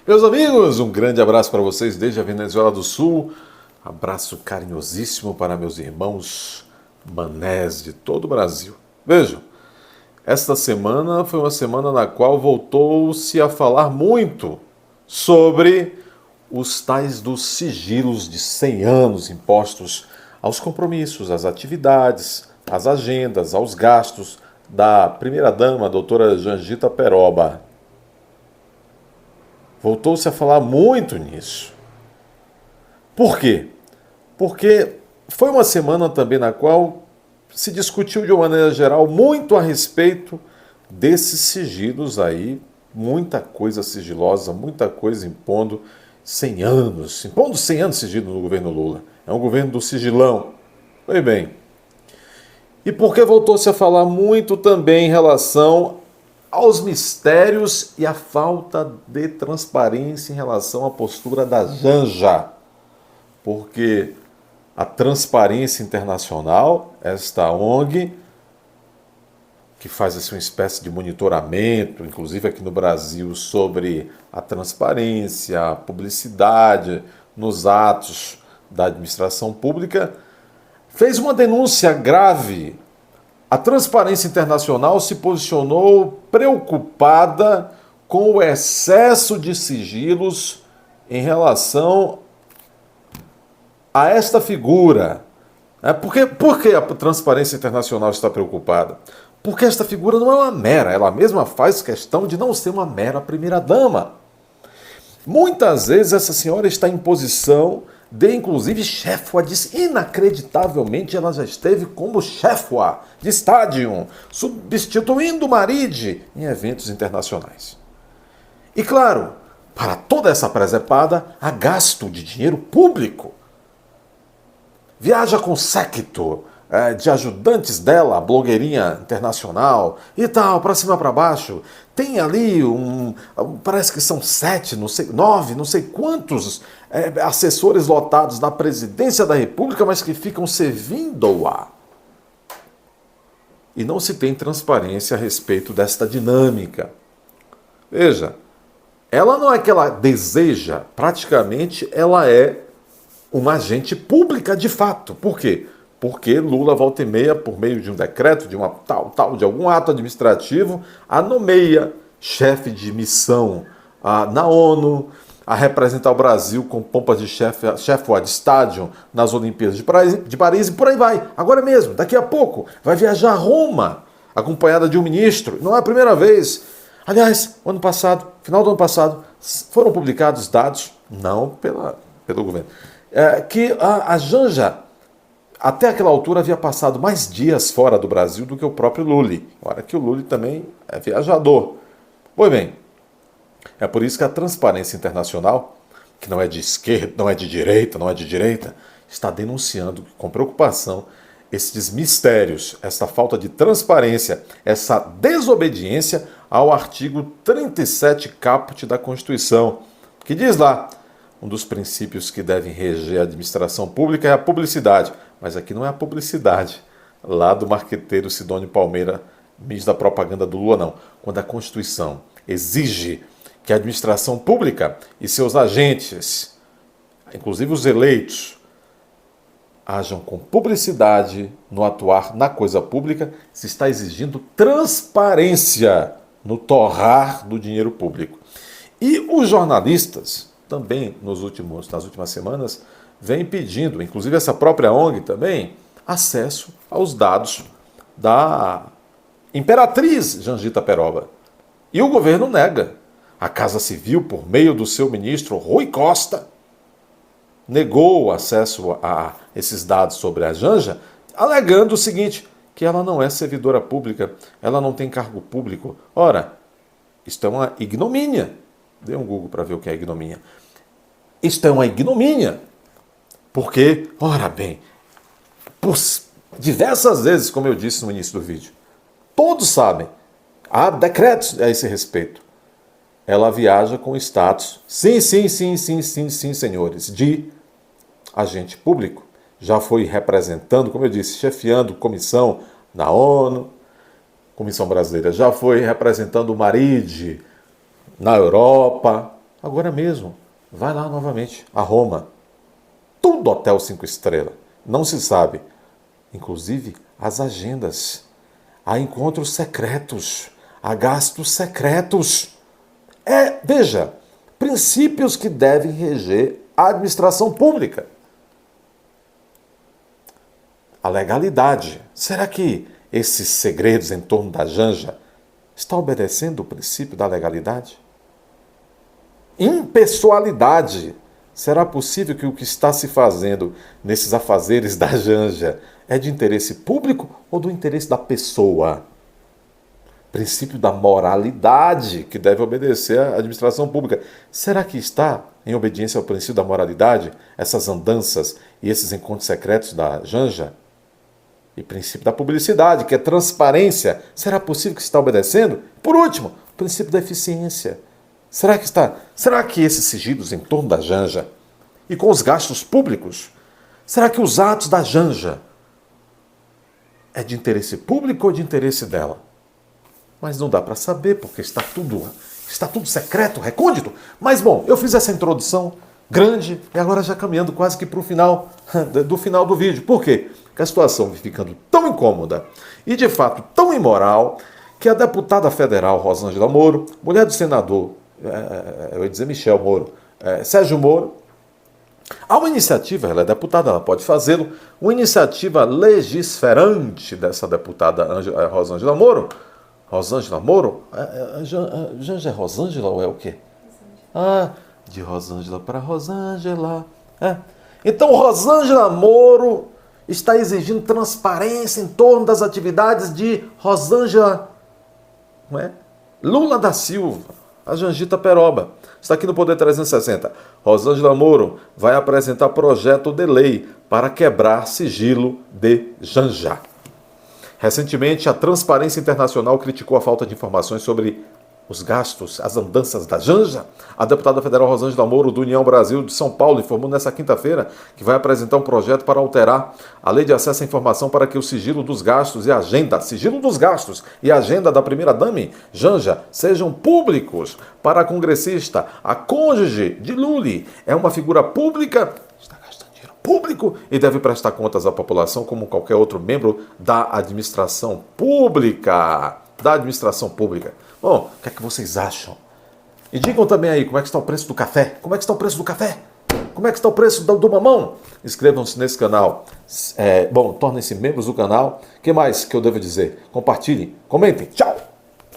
Meus amigos, um grande abraço para vocês desde a Venezuela do Sul. Abraço carinhosíssimo para meus irmãos manés de todo o Brasil. Vejam, esta semana foi uma semana na qual voltou-se a falar muito sobre os tais dos sigilos de 100 anos impostos aos compromissos, às atividades, às agendas, aos gastos da primeira-dama, a doutora Jangita Peroba. Voltou-se a falar muito nisso. Por quê? Porque foi uma semana também na qual se discutiu de uma maneira geral muito a respeito desses sigilos aí, muita coisa sigilosa, muita coisa impondo 100 anos de sigilo no governo Lula. É um governo do sigilão. Pois bem. E porque voltou-se a falar muito também em relação aos mistérios e a falta de transparência em relação à postura da Janja. Porque a Transparência Internacional, esta ONG, que faz assim, uma espécie de monitoramento, inclusive aqui no Brasil, sobre a transparência, a publicidade nos atos da administração pública, fez uma denúncia grave. A Transparência Internacional se posicionou preocupada com o excesso de sigilos em relação a esta figura. Por que a Transparência Internacional está preocupada? Porque esta figura não é uma mera, ela mesma faz questão de não ser uma mera primeira-dama. Muitas vezes essa senhora está em posição de, inclusive, chefoa inacreditavelmente, ela já esteve como chefoa de estádio, substituindo o Maride em eventos internacionais. E claro, para toda essa presepada, há gasto de dinheiro público. Viaja com séquito de ajudantes dela, a blogueirinha internacional e tal, para cima para baixo. Tem ali parece que são 7, não sei, 9, não sei quantos assessores lotados da presidência da República, mas que ficam servindo-a. E não se tem transparência a respeito desta dinâmica. Veja, ela não é que ela deseja, praticamente ela é uma agente pública de fato. Por quê? Porque Lula, volta e meia, por meio de um decreto, de uma de algum ato administrativo, a nomeia chefe de missão na ONU, a representar o Brasil com pompas de chefe de estádio nas Olimpíadas de Paris e por aí vai. Agora mesmo, daqui a pouco, vai viajar a Roma, acompanhada de um ministro. Não é a primeira vez. Aliás, final do ano passado, foram publicados dados, não pelo governo, que a Janja, até aquela altura, havia passado mais dias fora do Brasil do que o próprio Lula. Olha que o Lula também é viajador. Pois bem, é por isso que a Transparência Internacional, que não é de esquerda, não é de direita, está denunciando com preocupação esses mistérios, essa falta de transparência, essa desobediência ao artigo 37 caput da Constituição, que diz lá: um dos princípios que devem reger a administração pública é a publicidade. Mas aqui não é a publicidade lá do marqueteiro Sidônio Palmeira, ministro da propaganda do Lula, não. Quando a Constituição exige que a administração pública e seus agentes, inclusive os eleitos, hajam com publicidade no atuar na coisa pública, se está exigindo transparência no torrar do dinheiro público. E os jornalistas também nas últimas semanas, vem pedindo, inclusive essa própria ONG também, acesso aos dados da Imperatriz Jangita Peroba. E o governo nega. A Casa Civil, por meio do seu ministro Rui Costa, negou o acesso a esses dados sobre a Janja, alegando o seguinte, que ela não é servidora pública, ela não tem cargo público. Ora, isto é uma ignomínia. Dê um Google para ver o que é ignomínia. Isto é uma ignomínia. Porque, ora bem, por diversas vezes, como eu disse no início do vídeo, todos sabem, há decretos a esse respeito. Ela viaja com status, sim, senhores, de agente público. Já foi representando, como eu disse, chefiando comissão na ONU, Comissão Brasileira, já foi representando o Maride na Europa, Agora mesmo, vai lá novamente, a Roma. Tudo hotel 5 estrelas. Não se sabe. Inclusive, as agendas. Há encontros secretos. Há gastos secretos. Veja, princípios que devem reger a administração pública. A legalidade. Será que esses segredos em torno da Janja estão obedecendo o princípio da legalidade? Impessoalidade. Será possível que o que está se fazendo nesses afazeres da Janja é de interesse público ou do interesse da pessoa? Princípio da moralidade, que deve obedecer à administração pública. Será que está em obediência ao princípio da moralidade essas andanças e esses encontros secretos da Janja? E princípio da publicidade, que é transparência. Será possível que está obedecendo? Por último, princípio da eficiência. Será que esses sigilos em torno da Janja e com os gastos públicos, será que os atos da Janja é de interesse público ou de interesse dela? Mas não dá para saber, porque está tudo secreto, recôndito. Mas bom, eu fiz essa introdução grande e agora já caminhando quase que para o final do vídeo. Por quê? Porque a situação vem ficando tão incômoda e de fato tão imoral que a deputada federal Rosângela Moro, mulher do senador, eu ia dizer Michel Moro, Sérgio Moro, há uma iniciativa, ela é deputada, ela pode fazê-lo, uma iniciativa legisferante dessa deputada Rosângela Moro. Rosângela Moro? Janja é Rosângela ou é o quê? De Rosângela para Rosângela. Então, Rosângela Moro está exigindo transparência em torno das atividades de Rosângela Lula da Silva, a Janjita Peroba. Está aqui no Poder 360. Rosângela Moro vai apresentar projeto de lei para quebrar sigilo de Janja. Recentemente, a Transparência Internacional criticou a falta de informações sobre os gastos, as andanças da Janja. A deputada federal Rosângela Moro, do União Brasil de São Paulo, informou nesta quinta-feira que vai apresentar um projeto para alterar a lei de acesso à informação para que o sigilo dos gastos e a agenda da primeira-dama, Janja, sejam públicos. Para a congressista, a cônjuge de Lula é uma figura pública, está gastando dinheiro público e deve prestar contas à população como qualquer outro membro da administração pública. Bom, o que é que vocês acham? E digam também aí, como é que está o preço do café? Como é que está o preço do café? Como é que está o preço do mamão? Inscrevam-se nesse canal. Tornem-se membros do canal. O que mais que eu devo dizer? Compartilhem, comentem. Tchau!